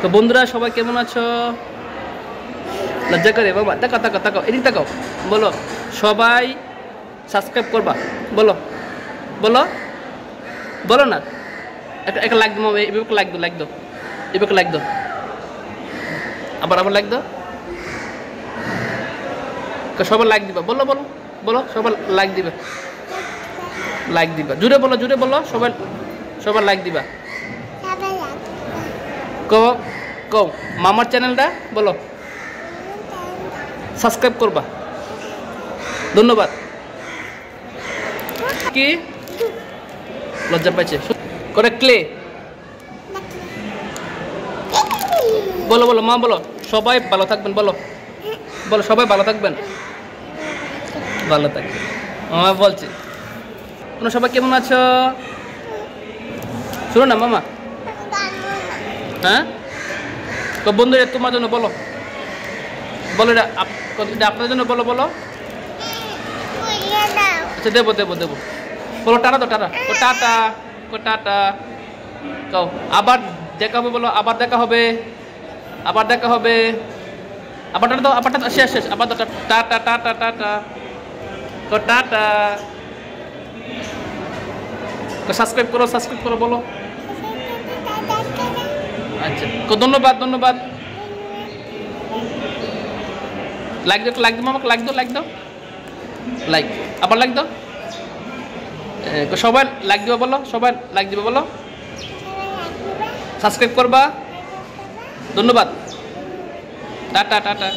তো বন্ধুরা সবাই কেমন আছো? লজ্জা করে বাবা, তাকাও তাকাও তাকাও, এদিক তাকাও। বলো সবাই সাবস্ক্রাইব করবা, বলো বলো বলো না। একটা লাইক দাও, এবার লাইক দাও, লাইক দাও, এবার লাইক দাও, আবার লাইক দাও। সবাই লাইক দিবা, বলো বলো বলো, সবাই লাইক দিবা, লাইক দিবা, জুড়ে বলো, সবাই সবাই লাইক দিবা। কও কও মামার চ্যানেলটা বলো সাবস্ক্রাইব করবা। ধন্যবাদ। কি লজ্জা পাইছে করে ক্লে বলো বলো মা বলো সবাই ভালো থাকবেন, বলো বলো সবাই ভালো থাকবেন, ভালো থাকবেন। মামা বলছে তোমরা সবাই কেমন আছো? শুনো না মামা। হ্যাঁ তো বন্ধুরা তোমার জন্য বলো, বলো এটা আপনাদের জন্য, বলো বলো। আচ্ছা দেবো দেবো দেবো, বলো টাটা তো, টাটা ও টাটা, ও টাটা কও। আবার দেখা হবে, বলো আবার দেখা হবে, আবার দেখা হবে, আবার টাটা দাও, আবার টাটা, শেষ শেষ, আবার দাও টাটা টাটা টাটা, ও টাটা। সাবস্ক্রাইব করো বলো। আচ্ছা ধন্যবাদ ধন্যবাদ। লাইক দাও, লাইক দাও মামা, লাইক দাও, লাইক দাও, লাইক, আবার লাইক দাও। সবাই লাইক দিবা বলো, সবাই লাইক দিবা বলো, সাবস্ক্রাইব করবা। ধন্যবাদ, টাটা টাটা।